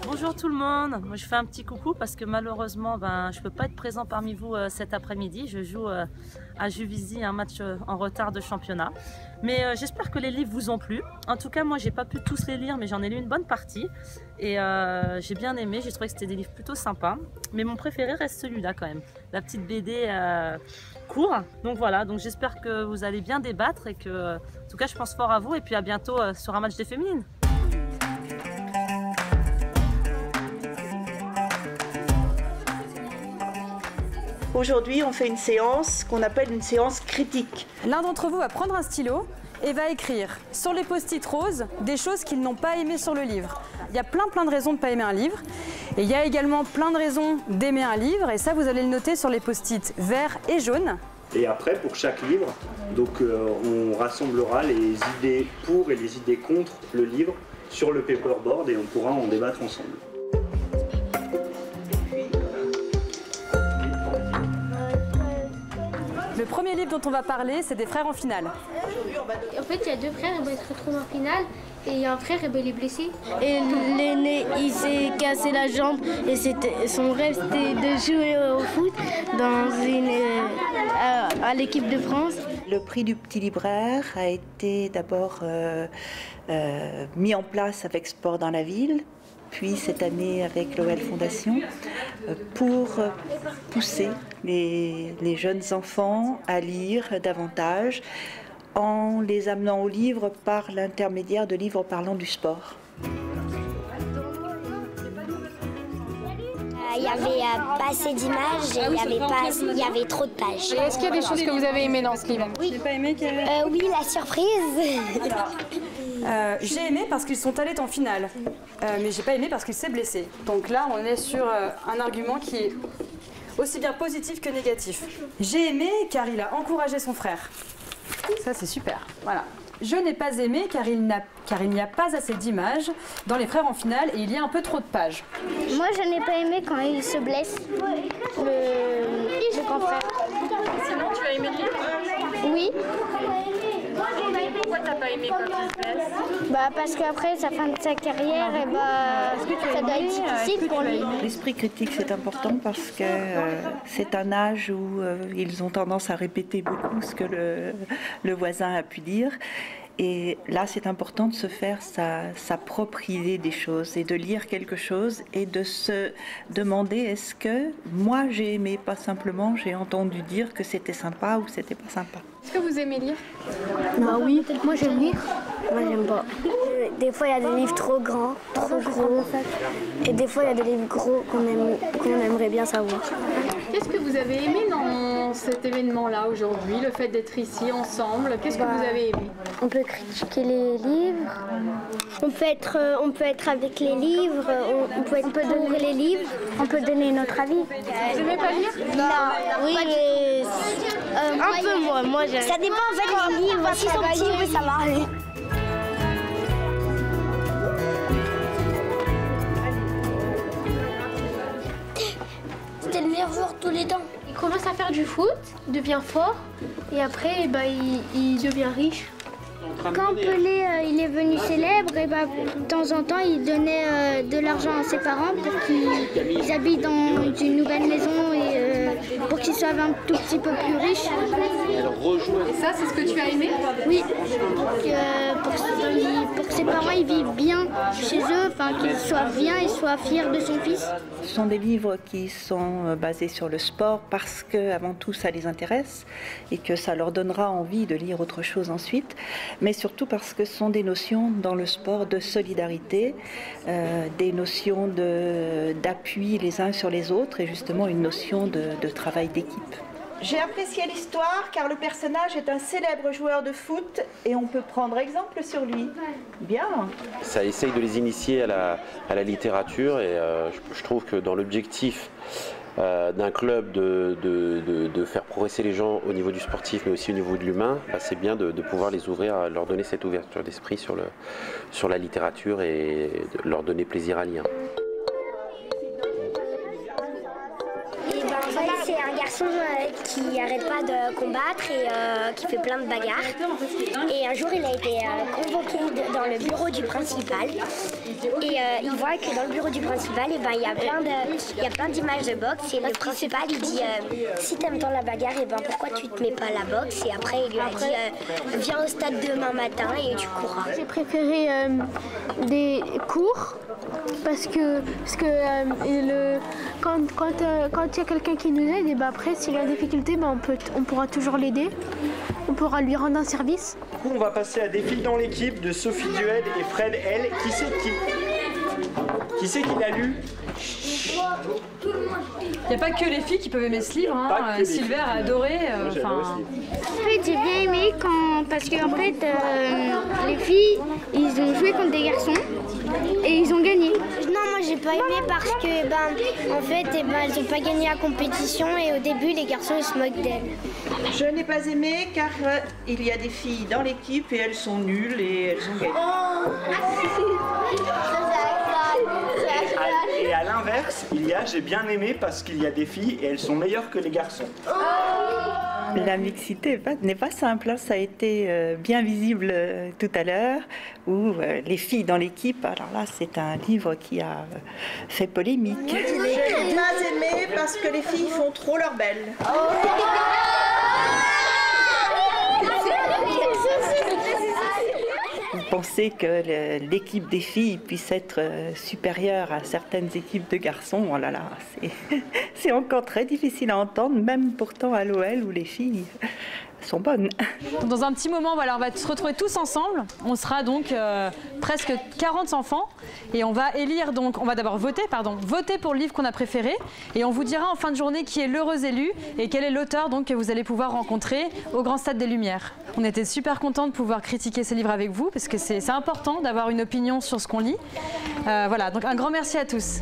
Bonjour tout le monde, moi je fais un petit coucou parce que malheureusement je ne peux pas être présent parmi vous cet après-midi. Je joue à Juvisy un match en retard de championnat. Mais j'espère que les livres vous ont plu. En tout cas moi j'ai pas pu tous les lire mais j'en ai lu une bonne partie. Et j'ai bien aimé, j'ai trouvé que c'était des livres plutôt sympas. Mais mon préféré reste celui-là quand même, la petite BD court. Donc voilà, donc j'espère que vous allez bien débattre et que, en tout cas je pense fort à vous et puis à bientôt sur un match des féminines. Aujourd'hui, on fait une séance qu'on appelle une séance critique. L'un d'entre vous va prendre un stylo et va écrire sur les post-it roses des choses qu'ils n'ont pas aimées sur le livre. Il y a plein de raisons de ne pas aimer un livre. Et il y a également plein de raisons d'aimer un livre. Et ça, vous allez le noter sur les post-it verts et jaunes. Et après, pour chaque livre, donc, on rassemblera les idées pour et les idées contre le livre sur le paperboard et on pourra en débattre ensemble. Le premier livre dont on va parler, c'est des frères en finale. En fait, il y a deux frères, ils se retrouvent en finale et il y a un frère, il est blessé. Et l'aîné, il s'est cassé la jambe et son rêve, c'était de jouer au foot à l'équipe de France. Le prix du petit libraire a été d'abord mis en place avec Sport dans la ville, puis cette année avec l'OL Fondation, pour pousser les jeunes enfants à lire davantage en les amenant au livre par l'intermédiaire de livres parlant du sport. Il n'y avait pas assez d'images et il y avait trop de pages. Est-ce qu'il y a des choses que vous avez aimées dans ce livre? Oui, oui, la surprise. J'ai aimé parce qu'ils sont allés en finale, mais j'ai pas aimé parce qu'il s'est blessé. Donc là, on est sur un argument qui est aussi bien positif que négatif. J'ai aimé car il a encouragé son frère. Ça, c'est super. Voilà. Je n'ai pas aimé car il n'y a pas assez d'images dans les frères en finale et il y a un peu trop de pages. Moi, je n'ai pas aimé quand il se blesse, le grand frère. Sinon, tu as aimé le livre? Oui. Pourquoi t'as pas aimé quand il se blesse? Parce qu'après sa fin de sa carrière, ça doit être difficile pour lui. L'esprit critique, c'est important parce que c'est un âge où ils ont tendance à répéter beaucoup ce que le voisin a pu dire. Et là, c'est important de se faire sa propre idée des choses et de lire quelque chose et de se demander est-ce que moi j'ai aimé, pas simplement j'ai entendu dire que c'était sympa ou c'était pas sympa. Est-ce que vous aimez lire? Oui, moi j'aime lire. Moi, j'aime pas. Des fois, il y a des livres trop grands, trop gros. Et des fois, il y a des livres gros qu'on aimerait bien savoir. Qu'est-ce que vous avez aimé dans cet événement-là aujourd'hui, le fait d'être ici ensemble? Qu'est-ce que vous avez aimé? On peut critiquer les livres. On peut être avec les livres. On peut donner les livres. On peut donner notre avis. Vous n'aimez pas lire? Oui, mais un peu moi j'aime. Ça dépend en fait des livres. S'ils sont petits, oui, ça va aller. C'était le meilleur joueur de tous les temps. Il commence à faire du foot, il devient fort et après il devient riche. Quand Pelé il est venu célèbre, et de temps en temps il donnait de l'argent à ses parents pour qu'ils habitent dans une nouvelle maison et pour qu'ils soient un tout petit peu plus riches. Et ça, c'est ce que tu as aimé? Oui, pour que ses parents ils vivent bien chez eux, qu'ils soient bien et soient fiers de son fils. Ce sont des livres qui sont basés sur le sport parce qu'avant tout ça les intéresse et que ça leur donnera envie de lire autre chose ensuite, mais surtout parce que ce sont des notions dans le sport de solidarité, des notions d'appui les uns sur les autres et justement une notion de travail d'équipe. J'ai apprécié l'histoire car le personnage est un célèbre joueur de foot et on peut prendre exemple sur lui. Bien. Ça essaye de les initier à la littérature et je trouve que dans l'objectif d'un club de faire progresser les gens au niveau du sportif mais aussi au niveau de l'humain, c'est bien de pouvoir les ouvrir, leur donner cette ouverture d'esprit sur la littérature et de leur donner plaisir à lire. C'est un garçon garçon qui n'arrête pas de combattre et qui fait plein de bagarres. Et un jour, il a été convoqué dans le bureau du principal. Et il voit que dans le bureau du principal, il y a plein d'images de boxe. Et le principal, il dit si t'aimes tant la bagarre, pourquoi tu te mets pas à la boxe? Et après, il lui a dit viens au stade demain matin et tu courras. J'ai préféré des cours parce que quand il y a quelqu'un qui nous aide, et après s'il a des difficultés, on pourra toujours l'aider, on pourra lui rendre un service. On va passer à défi dans l'équipe de Sophie Duel et Fred L. Qui c'est qui l'a lu? Il n'y a pas que les filles qui peuvent aimer ce livre, hein. Silver a adoré. En fait, j'ai bien aimé parce que en fait, les filles, ils ont joué contre des garçons et ils ont gagné. Non, moi j'ai pas aimé parce que en fait, elles n'ont pas gagné la compétition et au début, les garçons ils se moquent d'elles. Je n'ai pas aimé car il y a des filles dans l'équipe et elles sont nulles et elles ont gagné. Et à l'inverse, j'ai bien aimé parce qu'il y a des filles et elles sont meilleures que les garçons. La mixité n'est pas simple, hein. Ça a été bien visible tout à l'heure, où les filles dans l'équipe, alors là c'est un livre qui a fait polémique. Je n'ai pas aimé parce que les filles font trop leur belle. Vous pensez que l'équipe des filles puisse être supérieure à certaines équipes de garçons? Oh là là, c'est encore très difficile à entendre, même pourtant à l'OL où les filles sont bonnes. Dans un petit moment, voilà, on va se retrouver tous ensemble. On sera donc presque 40 enfants et on va élire, donc on va d'abord voter pour le livre qu'on a préféré et on vous dira en fin de journée qui est l'heureux élu et quel est l'auteur donc que vous allez pouvoir rencontrer au Grand Stade des Lumières. On était super contents de pouvoir critiquer ce livre avec vous parce que c'est important d'avoir une opinion sur ce qu'on lit. Voilà, donc un grand merci à tous.